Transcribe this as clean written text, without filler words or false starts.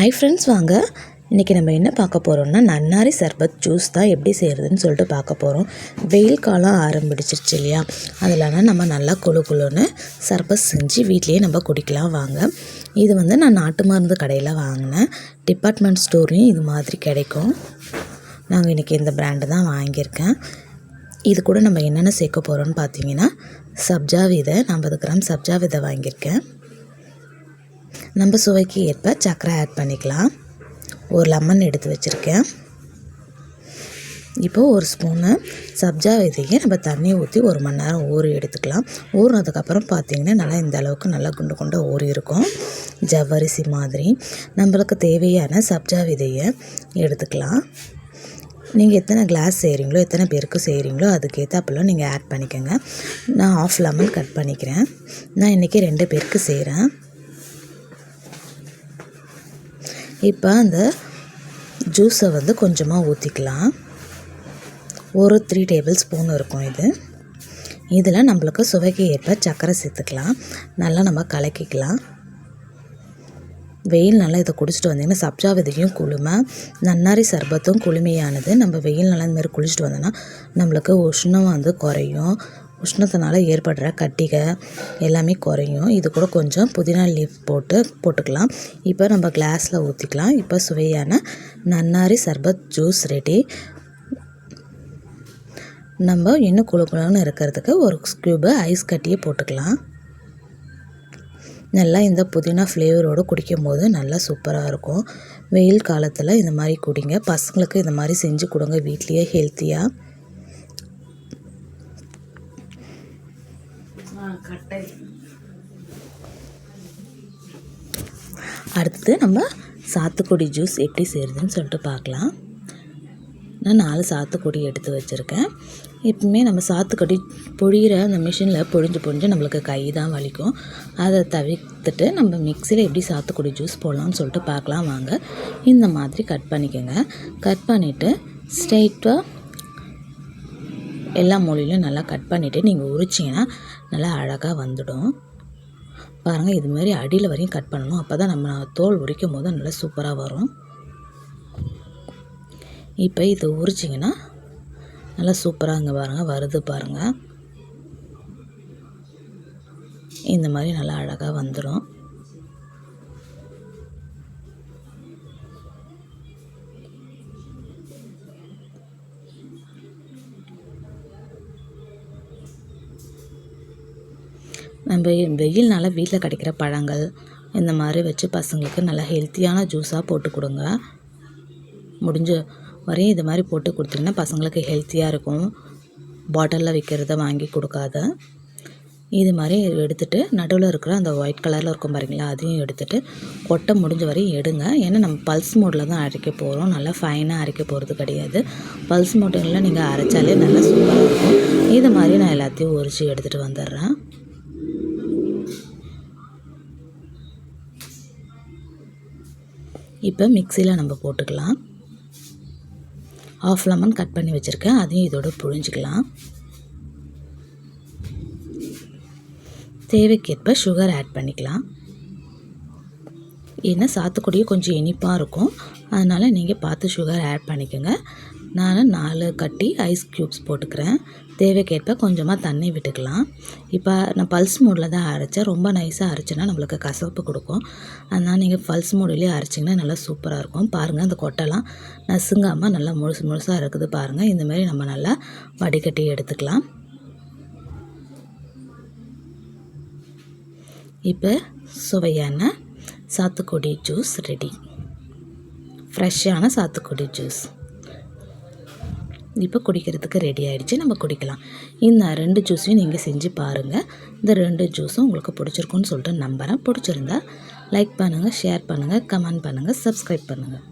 Hi friends, வாங்க இன்றைக்கி நம்ம என்ன பார்க்க போகிறோம்னா நன்னாரி சர்பத் ஜூஸ் தான் எப்படி செய்கிறதுன்னு சொல்லிட்டு பார்க்க போகிறோம். வெயில் காலம் ஆரம்பிச்சிருச்சு இல்லையா, அதில் நம்ம நல்லா குழு குழுன்னு சர்பத் செஞ்சு வீட்லேயே நம்ம குடிக்கலாம். வாங்க, இது நான் நாட்டு மருந்து கடையில் வாங்கினேன். டிபார்ட்மெண்ட் ஸ்டோர்லேயும் இது மாதிரி கிடைக்கும். நாங்கள் இன்றைக்கி இந்த பிராண்டு தான் வாங்கியிருக்கேன். இது கூட நம்ம என்னென்ன சேர்க்க போகிறோன்னு பார்த்தீங்கன்னா, சப்ஜா விதை 50 கிராம் சப்ஜா விதை வாங்கியிருக்கேன். நம்ம சுவைக்கு ஏற்ப சர்க்கரை ஆட் பண்ணிக்கலாம். ஒரு லெமன் எடுத்து வச்சுருக்கேன். இப்போது ஒரு ஸ்பூனு சப்ஜா விதையை நம்ம தண்ணி ஊற்றி 1 மணி நேரம் ஊறி எடுத்துக்கலாம். ஊறினதுக்கப்புறம் பார்த்திங்கன்னா நல்லா இந்த அளவுக்கு நல்லா குண்டு குண்டாக ஊறி இருக்கும், ஜவ்வரிசி மாதிரி. நம்மளுக்கு தேவையான சப்ஜா விதையை எடுத்துக்கலாம். நீங்கள் எத்தனை கிளாஸ் செய்கிறீங்களோ, எத்தனை பேருக்கு செய்கிறீங்களோ அதுக்கேற்றாப்புல நீங்கள் ஆட் பண்ணிக்கோங்க. நான் 1/2 லெமன் கட் பண்ணிக்கிறேன். நான் இன்றைக்கி 2 பேருக்கு செய்கிறேன். இப்போ அந்த ஜூஸை கொஞ்சமாக ஊற்றிக்கலாம். ஒரு 3 டேபிள் ஸ்பூன் இருக்கும் இது. இதில் நம்மளுக்கு சுவைக்கு ஏற்ப சர்க்கரை சேர்த்துக்கலாம். நல்லா நம்ம கலக்கிக்கலாம். வெயில் நல்லா இதை குடிச்சிட்டு வந்தீங்கன்னா சப்ஜா விதையும் குளுமை, நன்னாரி சர்பத்தும் குளுமையானது. நம்ம வெயில் நல்லா இந்த மாதிரி குளிச்சுட்டு வந்தோன்னா நம்மளுக்கு உஷ்ணம் குறையும். உஷ்ணத்தினால ஏற்படுற கட்டிகை எல்லாமே குறையும். இது கூட கொஞ்சம் புதினா லீஃப் போட்டுக்கலாம். இப்போ நம்ம கிளாஸில் ஊற்றிக்கலாம். இப்போ சுவையான நன்னாரி சர்பத் ஜூஸ் ரெடி. நம்ம இன்னும் குளுன்னு இருக்கிறதுக்கு ஒரு ஸ்க்யூபு ஐஸ் கட்டியே போட்டுக்கலாம். நல்லா இந்த புதினா ஃப்ளேவரோடு குடிக்கும் போது நல்லா சூப்பராக இருக்கும். வெயில் காலத்தில் இந்த மாதிரி குடிங்க. பசங்களுக்கு இந்த மாதிரி செஞ்சு கொடுங்க வீட்லேயே ஹெல்த்தியாக. அடுத்து நம்ம சாத்துக்குடி ஜூஸ் எப்படி செய்கிறதுன்னு சொல்லிட்டு பார்க்கலாம். நான் 4 சாத்துக்குடி எடுத்து வச்சுருக்கேன். எப்பவுமே நம்ம சாத்துக்குடி பொழிகிற அந்த மிஷினில் பொழிஞ்சு நம்மளுக்கு கை தான் வலிக்கும். அதை தவிர்த்துட்டு நம்ம மிக்சியில் எப்படி சாத்துக்குடி ஜூஸ் போடலாம்னு சொல்லிட்டு பார்க்கலாம். வாங்க, இந்த மாதிரி கட் பண்ணிக்கோங்க. கட் பண்ணிவிட்டு ஸ்ட்ரெயிட்டாக எல்லா மூலையிலையும் நல்லா கட் பண்ணிவிட்டு நீங்கள் உரிச்சிங்கன்னா நல்லா அழகாக வந்துடும். பாருங்கள், இதுமாரி அடியில் வரையும் கட் பண்ணணும். அப்போ தான் நம்ம தோல் உரிக்கும் போது நல்லா சூப்பராக வரும். இப்போ இது உரிச்சிங்கன்னா நல்லா சூப்பராக இங்கே பாருங்கள் வருது. பாருங்கள், இந்த மாதிரி நல்லா அழகாக வந்துடும். நம்ம வெயில்னால வீட்டில் கிடைக்கிற பழங்கள் இந்த மாதிரி வச்சு பசங்களுக்கு நல்லா ஹெல்த்தியான ஜூஸாக போட்டு கொடுங்க. முடிஞ்ச வரையும் இது மாதிரி போட்டு கொடுத்தீங்கன்னா பசங்களுக்கு ஹெல்த்தியாக இருக்கும். பாட்டிலில் விற்கிறத வாங்கி கொடுக்காத. இது மாதிரி எடுத்துகிட்டு நடுவில் இருக்கிற அந்த ஒயிட் கலரில் இருக்கும் பாருங்களா, அதையும் எடுத்துகிட்டு கொட்டை முடிஞ்ச வரையும் எடுங்க. ஏன்னா நம்ம பல்ஸ் மோடில் தான் அரைக்க போகிறோம். நல்லா ஃபைனாக அரைக்க போகிறது கிடையாது. பல்ஸ் மோட்டில் நீங்கள் அரைச்சாலே நல்லா சூப்பராக இருக்கும். இது மாதிரி நான் எல்லாத்தையும் உரித்து எடுத்துகிட்டு வந்துடுறேன். இப்போ மிக்சியில் நம்ம போட்டுக்கலாம். 1/2 லெமன் கட் பண்ணி வச்சுருக்கேன், அதையும் இதோட புழிஞ்சிக்கலாம். தேவைக்கேற்ப சுகர் ஆட் பண்ணிக்கலாம். ஏன்னா சாத்துக்குடியும் கொஞ்சம் இனிப்பாக இருக்கும், அதனால் நீங்கள் பார்த்து சுகர் ஆட் பண்ணிக்கோங்க. நான் 4 கட்டி ஐஸ் க்யூப்ஸ் போட்டுக்கிறேன். தேவைக்கேற்ப கொஞ்சமாக தண்ணி விட்டுக்கலாம். இப்போ நான் பல்ஸ் மோடில் தான் அரைச்சேன். ரொம்ப நைஸாக அரைச்சேன்னா நம்மளுக்கு கசப்பு கொடுக்கும். அதனால் நீங்கள் பல்ஸ் மோடிலே அரைச்சிங்கன்னா நல்லா சூப்பராக இருக்கும். பாருங்கள், அந்த கொட்டைலாம் நசுங்காமல் நல்லா முழுசாக இருக்குது. பாருங்கள், இந்தமாரி நம்ம நல்லா வடிகட்டி எடுத்துக்கலாம். இப்போ சுவையான சாத்துக்குடி ஜூஸ் ரெடி. ஃப்ரெஷ்ஷான சாத்துக்குடி ஜூஸ் இப்போ குடிக்கிறதுக்கு ரெடி ஆகிடுச்சு. நம்ம குடிக்கலாம். இந்த 2 ஜூஸையும் நீங்கள் செஞ்சு பாருங்கள். இந்த 2 ஜூஸும் உங்களுக்கு பிடிச்சிருக்குன்னு சொல்லிட்டு நம்புகிறேன். பிடிச்சிருந்தா லைக் பண்ணுங்கள், ஷேர் பண்ணுங்கள், கமெண்ட் பண்ணுங்கள், சப்ஸ்கிரைப் பண்ணுங்கள்.